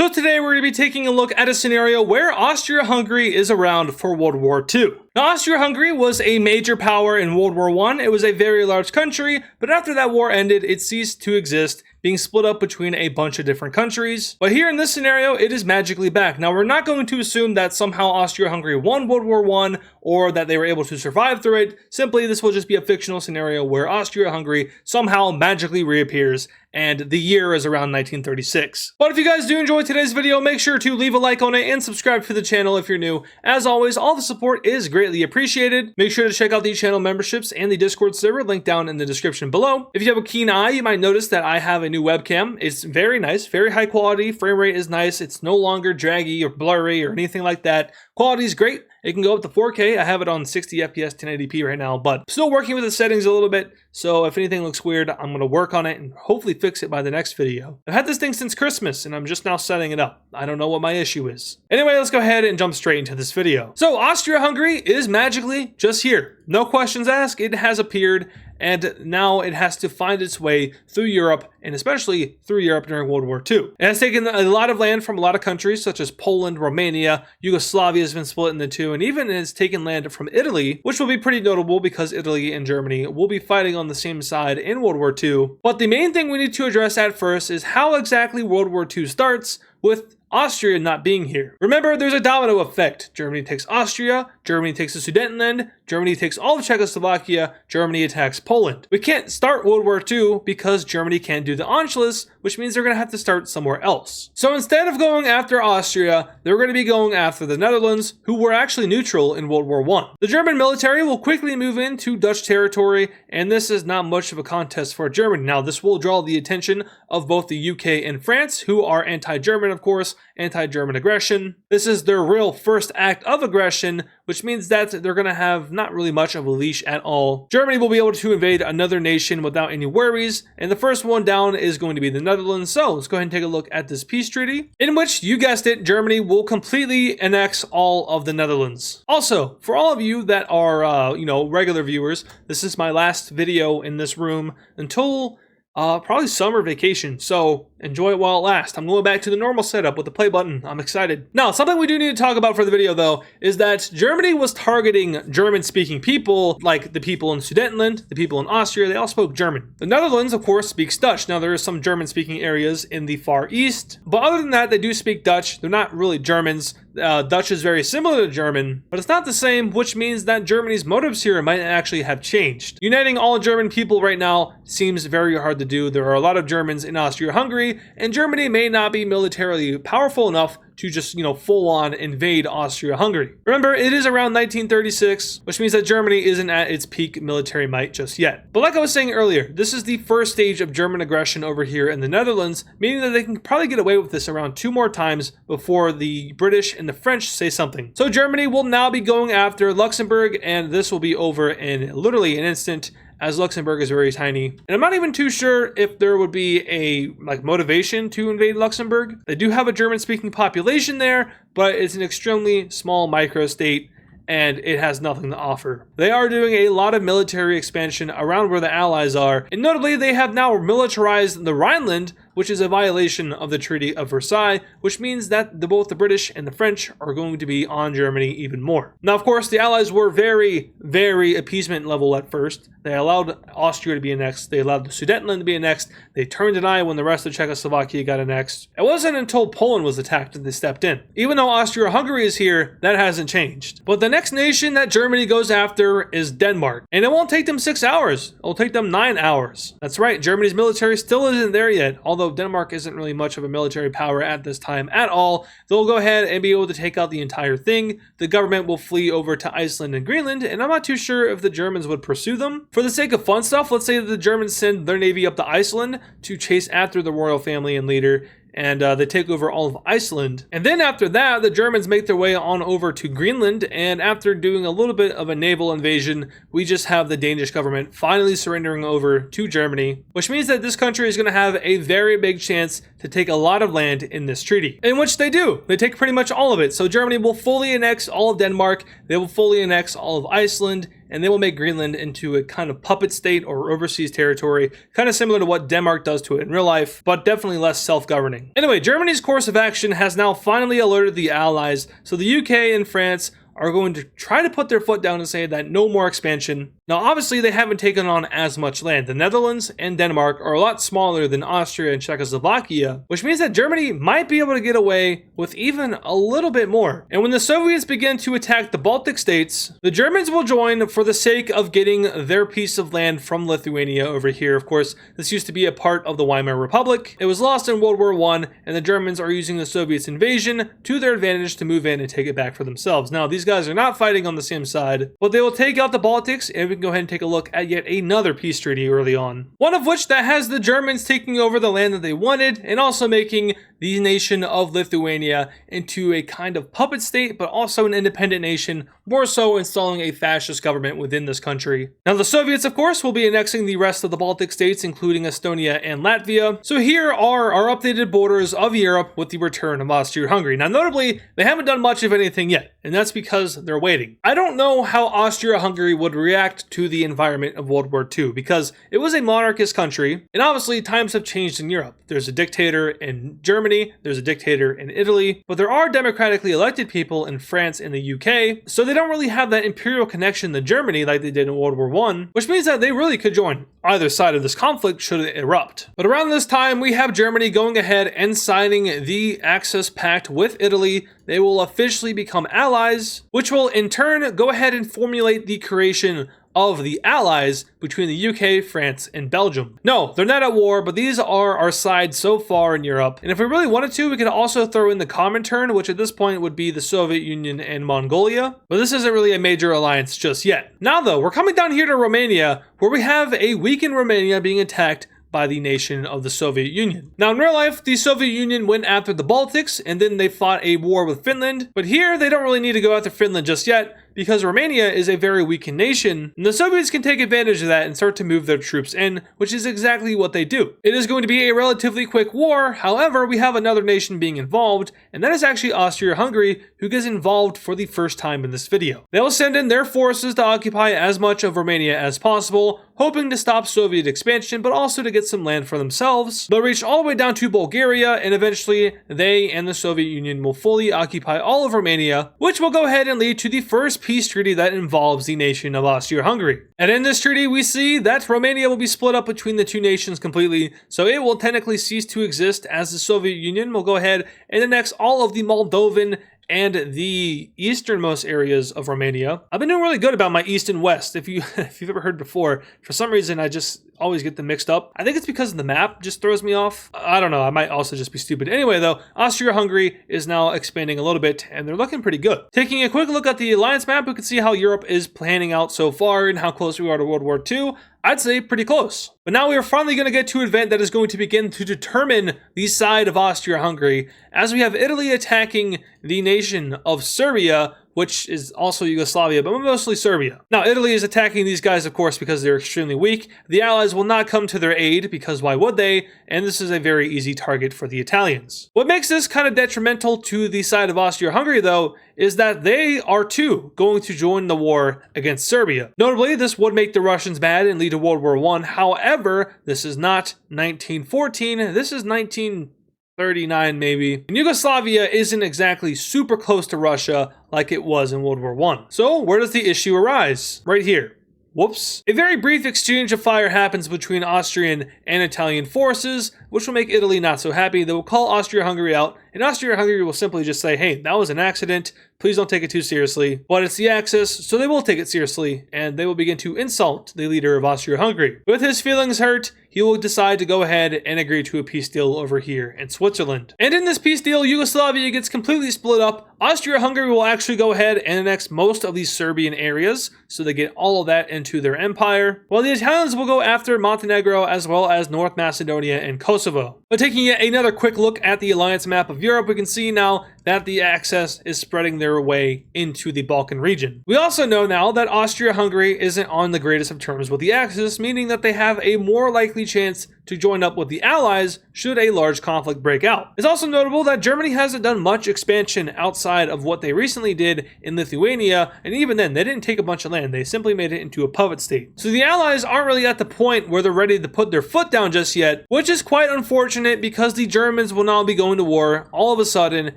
So today we're going to be taking a look at a scenario where Austria Hungary is around for World War II. Now, Austria Hungary was a major power in World War I. It was a very large country, but after that war ended, it ceased to exist, being split up between a bunch of different countries. But here in this scenario, it is magically back. Now, we're not going to assume that somehow Austria-Hungary won World War I or that they were able to survive through it. Simply, this will just be a fictional scenario where Austria-Hungary somehow magically reappears, and the year is around 1936. But if you guys do enjoy today's video, make sure to leave a like on it and subscribe to the channel if you're new. As always, all the support is greatly appreciated. Make sure to check out the channel memberships and the Discord server, linked down in the description below. If you have a keen eye, you might notice that I have a new webcam. It's very nice, very high quality, frame rate is nice, it's no longer draggy or blurry or anything like that. Quality is great. It can go up to 4K. I have it on 60 FPS 1080p right now, but still working with the settings a little bit, so if anything looks weird, I'm going to work on it and hopefully fix it by the next video. I've had this thing since Christmas, and I'm just now setting it up. I don't know what my issue is. Anyway, let's go ahead and jump straight into this video. So, Austria-Hungary is magically just here. No questions asked, it has appeared, and now it has to find its way through Europe, and especially through Europe during World War II. It has taken a lot of land from a lot of countries, such as Poland, Romania, Yugoslavia has been split into two, and even has taken land from Italy, which will be pretty notable because Italy and Germany will be fighting on the same side in World War II. But the main thing we need to address at first is how exactly World War II starts with Austria not being here. Remember, there's a domino effect. Germany takes Austria, Germany takes the Sudetenland, Germany takes all of Czechoslovakia, Germany attacks Poland. We can't start World War II because Germany can't do the Anschluss, which means they're going to have to start somewhere else. So instead of going after Austria, they're going to be going after the Netherlands, who were actually neutral in World War I. The German military will quickly move into Dutch territory, and this is not much of a contest for Germany. Now, this will draw the attention of both the UK and France, who are anti-German, of course, anti-German aggression. This is their real first act of aggression, which means that they're going to have not really much of a leash at all. Germany will be able to invade another nation without any worries, and the first one down is going to be the Netherlands. So let's go ahead and take a look at this peace treaty, in which, you guessed it, Germany will completely annex all of the Netherlands. Also, for all of you that are, regular viewers, this is my last video in this room until probably summer vacation, so enjoy it while it lasts. I'm going back to the normal setup with the play button. I'm excited. Now, something we do need to talk about for the video, though, is that Germany was targeting German-speaking people, like the people in Sudetenland, the people in Austria. They all spoke German. The Netherlands, of course, speaks Dutch. Now, there are some German-speaking areas in the Far East, but other than that, they do speak Dutch. They're not really Germans. Dutch is very similar to German, but it's not the same, which means that Germany's motives here might actually have changed. Uniting all German people right now seems very hard to do. There are a lot of Germans in Austria-Hungary, and Germany may not be militarily powerful enough to just, full-on invade Austria-Hungary. Remember, it is around 1936, which means that Germany isn't at its peak military might just yet. But like I was saying earlier, this is the first stage of German aggression over here in the Netherlands, meaning that they can probably get away with this around 2 more times before the British and the French say something. So Germany will now be going after Luxembourg, and this will be over in literally an instant, as Luxembourg is very tiny. And I'm not even too sure if there would be a motivation to invade Luxembourg. They do have a German-speaking population there, but it's an extremely small micro-state, and it has nothing to offer. They are doing a lot of military expansion around where the Allies are, and notably they have now militarized the Rhineland, which is a violation of the Treaty of Versailles, which means that both the British and the French are going to be on Germany even more. Now, of course, the Allies were very, very appeasement level at first. They allowed Austria to be annexed. They allowed the Sudetenland to be annexed. They turned an eye when the rest of Czechoslovakia got annexed. It wasn't until Poland was attacked that they stepped in. Even though Austria-Hungary is here, that hasn't changed. But the next nation that Germany goes after is Denmark. And it won't take them 6 hours. It'll take them 9 hours. That's right, Germany's military still isn't there yet, although Denmark isn't really much of a military power at this time at all. They'll go ahead and be able to take out the entire thing. The government will flee over to Iceland and Greenland, and I'm not too sure if the Germans would pursue them. For the sake of fun stuff, let's say that the Germans send their navy up to Iceland to chase after the royal family and leader, and they take over all of Iceland. And then after that, the Germans make their way on over to Greenland, and after doing a little bit of a naval invasion, we just have the Danish government finally surrendering over to Germany, which means that this country is going to have a very big chance to take a lot of land in this treaty, in which they do. They take pretty much all of it. So Germany will fully annex all of Denmark, they will fully annex all of Iceland, and they will make Greenland into a kind of puppet state or overseas territory, kind of similar to what Denmark does to it in real life, but definitely less self-governing. Anyway, Germany's course of action has now finally alerted the Allies, so the UK and France are going to try to put their foot down and say that no more expansion. Now, obviously, they haven't taken on as much land. The Netherlands and Denmark are a lot smaller than Austria and Czechoslovakia, which means that Germany might be able to get away with even a little bit more. And when the Soviets begin to attack the Baltic states, the Germans will join for the sake of getting their piece of land from Lithuania over here. Of course, this used to be a part of the Weimar Republic. It was lost in World War I, and the Germans are using the Soviets' invasion to their advantage to move in and take it back for themselves. Now, these guys are not fighting on the same side, but they will take out the Baltics, and we can go ahead and take a look at yet another peace treaty early on. One of which that has the Germans taking over the land that they wanted, and also making the nation of Lithuania into a kind of puppet state, but also an independent nation, more so installing a fascist government within this country. Now, the Soviets, of course, will be annexing the rest of the Baltic states, including Estonia and Latvia. So here are our updated borders of Europe with the return of Austria Hungary. Now, notably, they haven't done much of anything yet, and that's because they're waiting. I don't know how Austria Hungary would react to the environment of World War II, because it was a monarchist country, and obviously times have changed in Europe. There's a dictator in Germany, there's a dictator in Italy, but there are democratically elected people in France and the UK, so they don't really have that imperial connection to Germany like they did in World War I, which means that they really could join either side of this conflict should it erupt. But around this time, we have Germany going ahead and signing the Axis Pact with Italy. They will officially become allies, which will in turn go ahead and formulate the creation of the allies between the UK, France, and Belgium. No, they're not at war, but these are our sides so far in Europe. And if we really wanted to, we could also throw in the Comintern, which at this point would be the Soviet Union and Mongolia. But this isn't really a major alliance just yet. Now though, we're coming down here to Romania, where we have a weakened Romania being attacked by the nation of the Soviet Union. Now in real life, the Soviet Union went after the Baltics, and then they fought a war with Finland. But here, they don't really need to go after Finland just yet, because Romania is a very weakened nation, and the Soviets can take advantage of that and start to move their troops in, which is exactly what they do. It is going to be a relatively quick war, however, we have another nation being involved, and that is actually Austria Hungary, who gets involved for the first time in this video. They will send in their forces to occupy as much of Romania as possible, hoping to stop Soviet expansion, but also to get some land for themselves. They'll reach all the way down to Bulgaria, and eventually they and the Soviet Union will fully occupy all of Romania, which will go ahead and lead to the first peace treaty that involves the nation of Austria-Hungary. And in this treaty, we see that Romania will be split up between the two nations completely, so it will technically cease to exist, as the Soviet Union will go ahead and annex all of the Moldovan and the easternmost areas of Romania. I've been doing really good about my east and west. If you've ever heard before, for some reason I just always get them mixed up. I think it's because the map just throws me off. I don't know, I might also just be stupid. Anyway though, Austria-Hungary is now expanding a little bit, and they're looking pretty good. Taking a quick look at the alliance map, we can see how Europe is planning out so far and how close we are to World War II. I'd say pretty close. But now we are finally going to get to an event that is going to begin to determine the side of Austria-Hungary, as we have Italy attacking the nation of Serbia, which is also Yugoslavia, but mostly Serbia. Now, Italy is attacking these guys, of course, because they're extremely weak. The Allies will not come to their aid, because why would they? And this is a very easy target for the Italians. What makes this kind of detrimental to the side of Austria-Hungary, though, is that they are too going to join the war against Serbia. Notably, this would make the Russians mad and lead to World War I. However, this is not 1914, this is 1939 maybe. And Yugoslavia isn't exactly super close to Russia like it was in World War I. So where does the issue arise? Right here. Whoops. A very brief exchange of fire happens between Austrian and Italian forces, which will make Italy not so happy. They will call Austria-Hungary out, and Austria-Hungary will simply just say, hey, that was an accident, please don't take it too seriously. But it's the Axis, so they will take it seriously, and they will begin to insult the leader of Austria-Hungary. With his feelings hurt, he will decide to go ahead and agree to a peace deal over here in Switzerland. And in this peace deal, Yugoslavia gets completely split up. Austria-Hungary will actually go ahead and annex most of these Serbian areas, so they get all of that into their empire, while the Italians will go after Montenegro as well as North Macedonia and Kosovo. But taking yet another quick look at the alliance map of Europe, we can see now that the Axis is spreading their way into the Balkan region. We also know now that Austria-Hungary isn't on the greatest of terms with the Axis, meaning that they have a more likely chance to join up with the Allies should a large conflict break out. It's also notable that Germany hasn't done much expansion outside of what they recently did in Lithuania, and even then they didn't take a bunch of land, they simply made it into a puppet state. So the Allies aren't really at the point where they're ready to put their foot down just yet, which is quite unfortunate because the Germans will now be going to war all of a sudden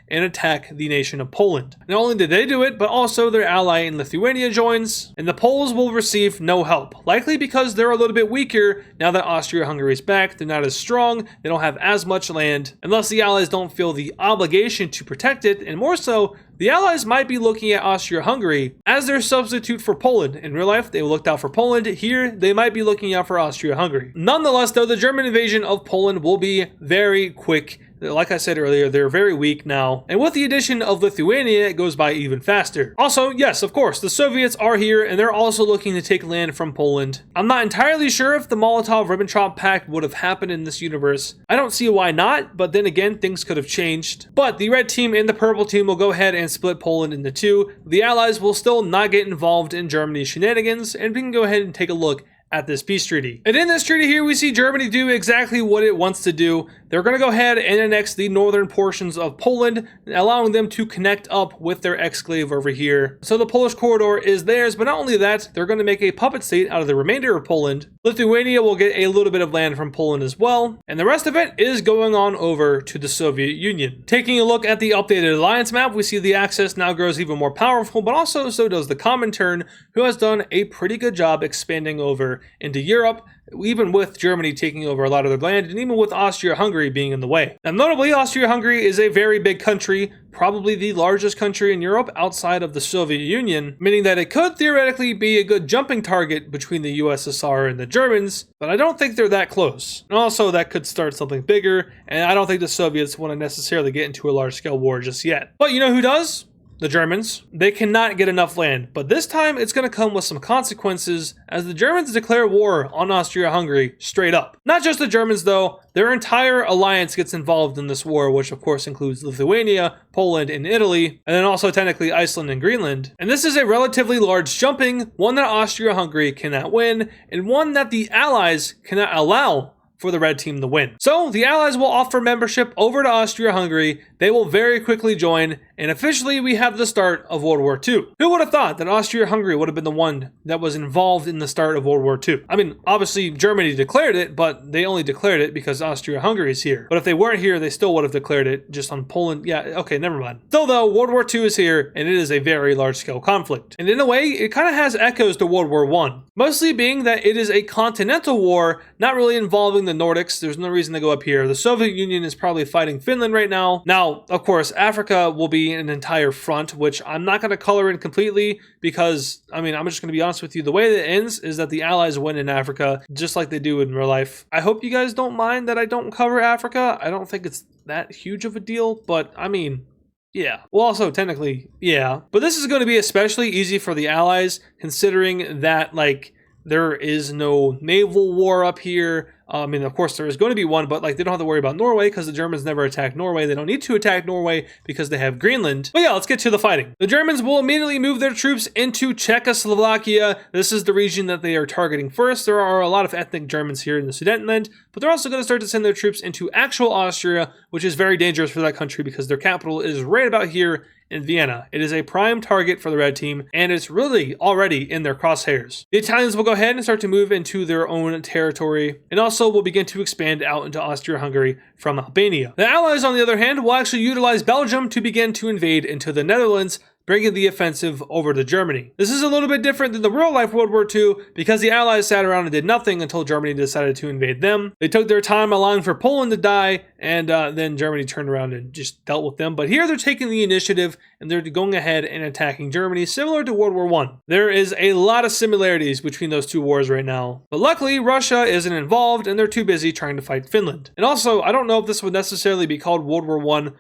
and attack the nation of Poland. Not only did they do it, but also their ally in Lithuania joins, and the Poles will receive no help, likely because they're a little bit weaker now that Austria-Hungary is back. They're not as strong, they don't have as much land, unless the Allies don't feel the obligation to protect it, and more so, the Allies might be looking at Austria-Hungary as their substitute for Poland. In real life, they looked out for Poland. Here, they might be looking out for Austria-Hungary. Nonetheless, though, the German invasion of Poland will be very quick. Like I said earlier, they're very weak now. And with the addition of Lithuania, it goes by even faster. Also, yes, of course, the Soviets are here, and they're also looking to take land from Poland. I'm not entirely sure if the Molotov-Ribbentrop Pact would have happened in this universe. I don't see why not, but then again, things could have changed. But the red team and the purple team will go ahead and split Poland into two. The Allies will still not get involved in Germany's shenanigans, and we can go ahead and take a look at this peace treaty. And in this treaty here, we see Germany do exactly what it wants to do. They're going to go ahead and annex the northern portions of Poland, allowing them to connect up with their exclave over here. So the Polish corridor is theirs, but not only that, they're going to make a puppet state out of the remainder of Poland. Lithuania will get a little bit of land from Poland as well, and the rest of it is going on over to the Soviet Union. Taking a look at the updated alliance map, we see the Axis now grows even more powerful, but also so does the Comintern, who has done a pretty good job expanding over into Europe, even with Germany taking over a lot of their land, and even with Austria-Hungary being in the way. Now, notably, Austria-Hungary is a very big country, probably the largest country in Europe outside of the Soviet Union, meaning that it could theoretically be a good jumping target between the USSR and the Germans, but I don't think they're that close. And also, that could start something bigger, and I don't think the Soviets want to necessarily get into a large-scale war just yet. But you know who does? The Germans. They cannot get enough land, but this time it's going to come with some consequences as the Germans declare war on Austria-Hungary straight up. Not just the Germans though, their entire alliance gets involved in this war, which of course includes Lithuania, Poland, and Italy, and then also technically Iceland and Greenland. And this is a relatively large jumping, one that Austria-Hungary cannot win, and one that the Allies cannot allow for the red team to win. So the Allies will offer membership over to Austria-Hungary. They will very quickly join, and officially we have the start of World War II. Who would have thought that Austria-Hungary would have been the one that was involved in the start of World War II? I mean, obviously Germany declared it, but they only declared it because Austria-Hungary is here. But if they weren't here, they still would have declared it just on Poland. Yeah, okay, never mind. Still though, World War II is here, and it is a very large-scale conflict. And in a way, it kind of has echoes to World War I. Mostly being that it is a continental war, not really involving the Nordics. There's no reason to go up here. The Soviet Union is probably fighting Finland right now. Now, of course, Africa will be an entire front, which I'm not going to color in completely because, I mean, I'm just going to be honest with you. The way that it ends is that the Allies win in Africa, just like they do in real life. I hope you guys don't mind that I don't cover Africa. I don't think it's that huge of a deal, but I mean, yeah. Well, also, technically, yeah. But this is going to be especially easy for the Allies, considering that, like, there is no naval war up here. I mean, of course, there is going to be one, but like they don't have to worry about Norway because the Germans never attacked Norway. They don't need to attack Norway because they have Greenland. But yeah, let's get to the fighting. The Germans will immediately move their troops into Czechoslovakia. This is the region that they are targeting first. There are a lot of ethnic Germans here in the Sudetenland, but they're also going to start to send their troops into actual Austria, which is very dangerous for that country because their capital is right about here in Vienna. It is a prime target for the red team, and it's really already in their crosshairs. The Italians will go ahead and start to move into their own territory, and also will begin to expand out into Austria-Hungary from Albania. The Allies, on the other hand, will actually utilize Belgium to begin to invade into the Netherlands, bringing the offensive over to Germany. This is a little bit different than the real-life World War II because the Allies sat around and did nothing until Germany decided to invade them. They took their time allowing for Poland to die, and then Germany turned around and just dealt with them. But here they're taking the initiative, and they're going ahead and attacking Germany, similar to World War I. There is a lot of similarities between those two wars right now. But luckily, Russia isn't involved, and they're too busy trying to fight Finland. And also, I don't know if this would necessarily be called World War I.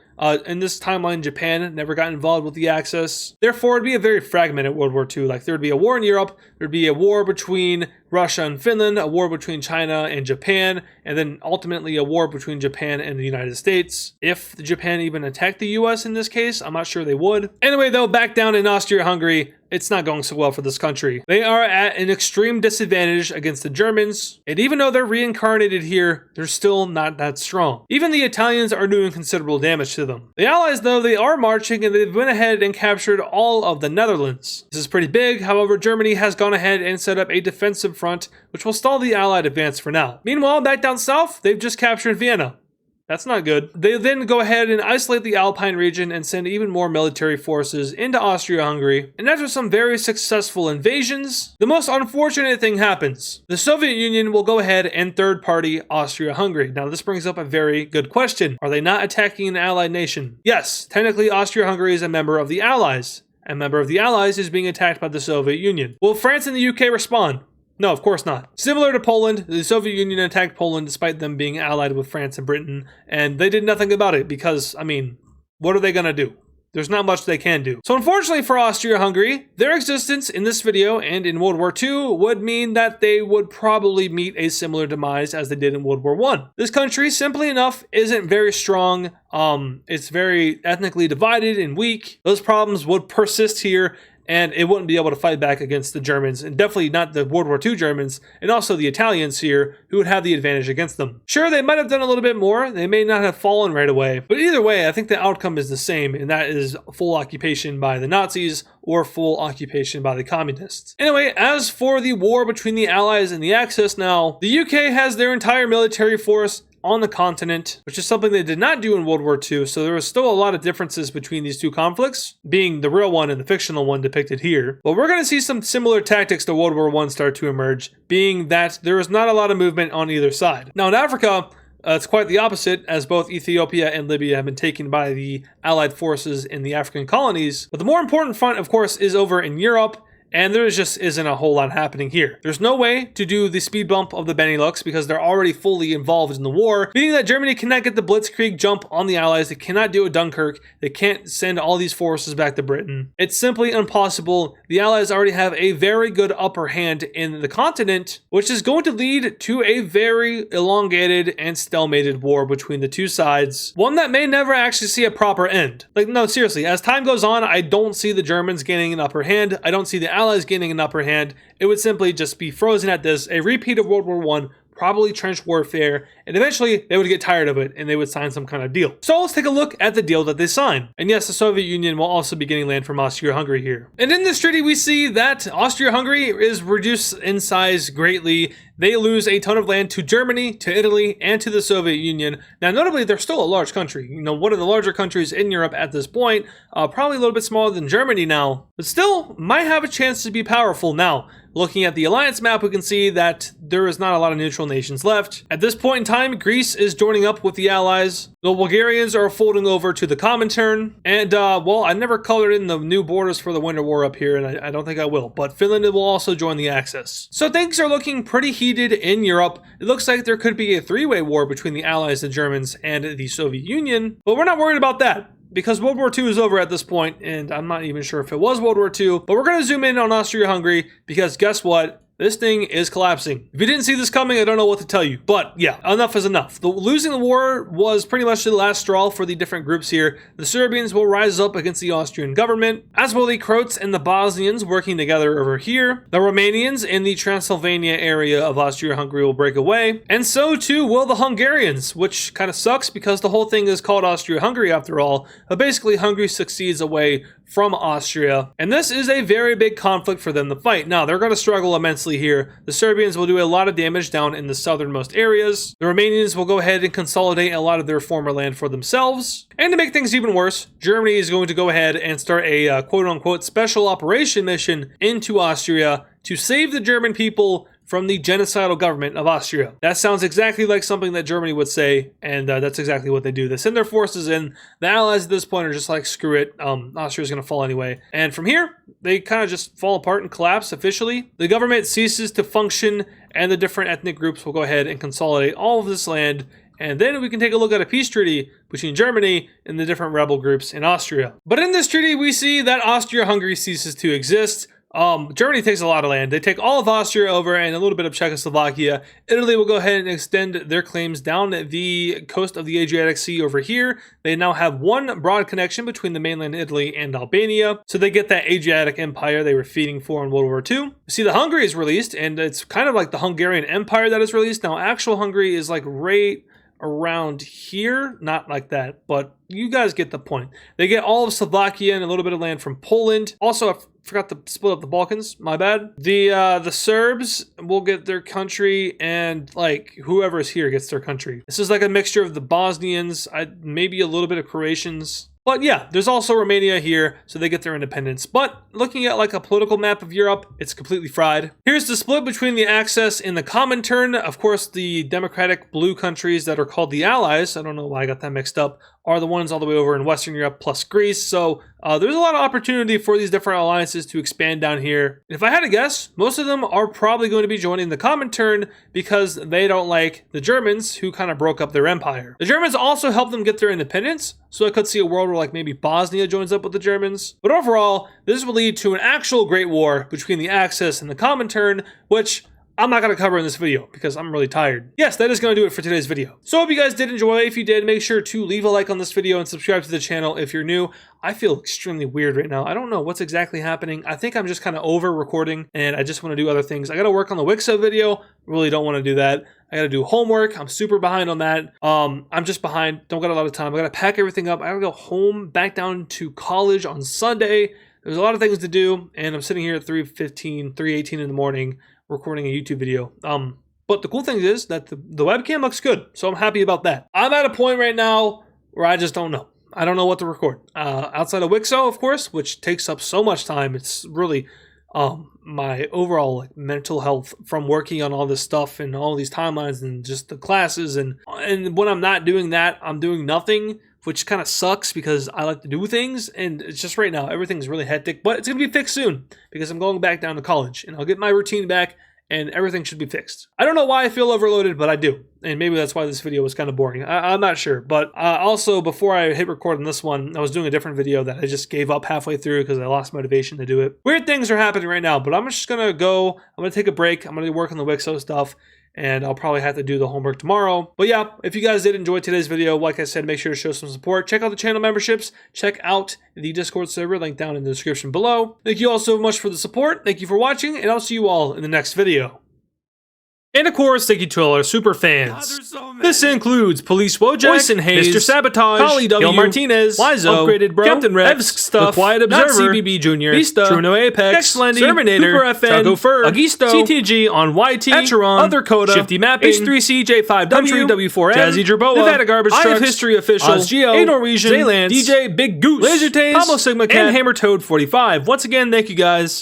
In this timeline, Japan never got involved with the Axis. Therefore, it'd be a very fragmented World War II. Like, there'd be a war in Europe, there'd be a war between Russia and Finland, a war between China and Japan, and then ultimately a war between Japan and the United States. If Japan even attacked the US in this case, I'm not sure they would. Anyway, though, back down in Austria-Hungary, it's not going so well for this country. They are at an extreme disadvantage against the Germans, and even though they're reincarnated here, they're still not that strong. Even the Italians are doing considerable damage to them. The Allies, though, they are marching, and they've went ahead and captured all of the Netherlands. This is pretty big. However, Germany has gone ahead and set up a defensive front, which will stall the Allied advance for now. Meanwhile, back down south, they've just captured Vienna. That's not good. They then go ahead and isolate the Alpine region and send even more military forces into Austria-Hungary. And after some very successful invasions, the most unfortunate thing happens. The Soviet Union will go ahead and third-party Austria-Hungary. Now, this brings up a very good question. Are they not attacking an allied nation? Yes, technically Austria-Hungary is a member of the Allies. A member of the Allies is being attacked by the Soviet Union. Will France and the UK respond? No, of course not. Similar to Poland, the Soviet Union attacked Poland despite them being allied with France and Britain, and they did nothing about it because, I mean, what are they going to do? There's not much they can do. So unfortunately for Austria-Hungary, their existence in this video and in World War II would mean that they would probably meet a similar demise as they did in World War I. This country, simply enough, isn't very strong. It's very ethnically divided and weak. Those problems would persist here, and it wouldn't be able to fight back against the Germans, and definitely not the World War II Germans, and also the Italians here, who would have the advantage against them. Sure, they might have done a little bit more, they may not have fallen right away, but either way, I think the outcome is the same, and that is full occupation by the Nazis, or full occupation by the communists. Anyway, as for the war between the Allies and the Axis now, the UK has their entire military force on the continent, which is something they did not do in World War II, so there was still a lot of differences between these two conflicts, being the real one and the fictional one depicted here. But we're going to see some similar tactics to World War I start to emerge, being that there is not a lot of movement on either side. Now in Africa, it's quite the opposite, as both Ethiopia and Libya have been taken by the Allied forces in the African colonies. But the more important front, of course, is over in Europe, and there just isn't a whole lot happening here. There's no way to do the speed bump of the Benelux because they're already fully involved in the war, meaning that Germany cannot get the blitzkrieg jump on the Allies. They cannot do a Dunkirk. They can't send all these forces back to Britain. It's simply impossible. The Allies already have a very good upper hand in the continent, which is going to lead to a very elongated and stalemated war between the two sides. One that may never actually see a proper end. Like, no, seriously, as time goes on, I don't see the Germans gaining an upper hand. I don't see the Allies gaining an upper hand. It would simply just be frozen at this, a repeat of World War I, probably trench warfare, and eventually they would get tired of it and they would sign some kind of deal. So let's take a look at the deal that they sign. And yes, the Soviet Union will also be getting land from Austria-Hungary here. And in this treaty, we see that Austria-Hungary is reduced in size greatly. They lose a ton of land to Germany, to Italy, and to the Soviet Union. Now, notably, they're still a large country. You know, one of the larger countries in Europe at this point, probably a little bit smaller than Germany now, but still might have a chance to be powerful now. Looking at the alliance map, we can see that there is not a lot of neutral nations left. At this point in time, Greece is joining up with the Allies. The Bulgarians are folding over to the Comintern. And, well, I never colored in the new borders for the Winter War up here, and I don't think I will. But Finland will also join the Axis. So things are looking pretty heated in Europe. It looks like there could be a three-way war between the Allies, the Germans, and the Soviet Union. But we're not worried about that, because World War II is over at this point, and I'm not even sure if it was World War II, but we're going to zoom in on Austria-Hungary, because guess what? This thing is collapsing. If you didn't see this coming, I don't know what to tell you. But yeah, enough is enough. Losing the war was pretty much the last straw for the different groups here. The Serbians will rise up against the Austrian government, as will the Croats and the Bosnians working together over here. The Romanians in the Transylvania area of Austria-Hungary will break away. And so too will the Hungarians, which kind of sucks because the whole thing is called Austria-Hungary after all. But basically, Hungary succeeds away from Austria. And this is a very big conflict for them to fight. Now, they're going to struggle immensely here. The Serbians will do a lot of damage down in the southernmost areas. The Romanians will go ahead and consolidate a lot of their former land for themselves. And to make things even worse, Germany is going to go ahead and start a quote-unquote special operation mission into Austria to save the German people from the genocidal government of Austria. That sounds exactly like something that Germany would say, and that's exactly what they do. They send their forces in. The Allies at this point are just like, screw it, Austria's going to fall anyway. And from here, they kind of just fall apart and collapse officially. The government ceases to function, and the different ethnic groups will go ahead and consolidate all of this land. And then we can take a look at a peace treaty between Germany and the different rebel groups in Austria. But in this treaty, we see that Austria-Hungary ceases to exist. Germany takes a lot of land. They take all of Austria over and a little bit of Czechoslovakia. Italy will go ahead and extend their claims down the coast of the Adriatic Sea over here. They now have one broad connection between the mainland Italy and Albania. So they get that Adriatic Empire they were feeding for in World War II. You see, the Hungary is released, and it's kind of like the Hungarian Empire that is released. Now, actual Hungary is like right around here, not like that, but you guys get the point. They get all of Slovakia and a little bit of land from Poland. Also, I forgot to split up the Balkans, my bad. The Serbs will get their country, and like whoever's here gets their country. This is like a mixture of the Bosnians, maybe a little bit of Croatians. But yeah, there's also Romania here, so they get their independence. But looking at like a political map of Europe, it's completely fried. Here's the split between the Axis and the Comintern. Of course, the democratic blue countries that are called the Allies, I don't know why I got that mixed up, are the ones all the way over in Western Europe plus Greece. So there's a lot of opportunity for these different alliances to expand down here. If I had to guess, most of them are probably going to be joining the Comintern because they don't like the Germans, who kind of broke up their empire. The Germans also helped them get their independence, so I could see a world where like maybe Bosnia joins up with the Germans. But overall, this will lead to an actual great war between the Axis and the Comintern, which I'm not going to cover in this video because I'm really tired. Yes, that is going to do it for today's video. So I hope you guys did enjoy. If you did, make sure to leave a like on this video and subscribe to the channel if you're new. I feel extremely weird right now. I don't know what's exactly happening. I think I'm just kind of over recording and I just want to do other things. I got to work on the WW2 video. Really don't want to do that. I got to do homework. I'm super behind on that. I'm just behind. Don't got a lot of time. I got to pack everything up. I got to go home, back down to college on Sunday. There's a lot of things to do, and I'm sitting here at 3:15, 3:18 in the morning recording a YouTube video. But the cool thing is that the webcam looks good, so I'm happy about that. I'm at a point right now where I just don't know. I don't know what to record. Outside of WW2, of course, which takes up so much time. It's really my overall like mental health from working on all this stuff and all these timelines and just the classes. And when I'm not doing that, I'm doing nothing, which kind of sucks because I like to do things, and it's just right now, everything's really hectic, but it's going to be fixed soon because I'm going back down to college, and I'll get my routine back, and everything should be fixed. I don't know why I feel overloaded, but I do, and maybe that's why this video was kind of boring. I'm not sure, but also, before I hit record on this one, I was doing a different video that I just gave up halfway through because I lost motivation to do it. Weird things are happening right now, but I'm just going to go, I'm going to take a break, I'm going to work on the WW2 stuff, and I'll probably have to do the homework tomorrow. But yeah, if you guys did enjoy today's video, like I said, make sure to show some support. Check out the channel memberships. Check out the Discord server, link down in the description below. Thank you all so much for the support. Thank you for watching, and I'll see you all in the next video. And of course, thank you to all our super fans. God, this includes Police Wojak, Boyson Hayes, Mr. Sabotage, Holly W, Gil Martinez, Lizo, Upgraded Bro, Captain Rex, Stuff, The Quiet Observer, CBB Jr., Vista, Truno Apex, Xlendy, Terminator, Cooper FN, Chaco Fur, Agisto, CTG on YT, Echeron, Other Coda, Shifty Mapping, H3C, J5W, W4M, Jazzy Jerboa, Nevada Garbage Truck, I Have History Official, Ozgeo, A Norwegian, Zaylance, DJ Big Goose, Laser Taze, Pablo Sigma Cat, and Hammer Toad 45. Once again, thank you guys.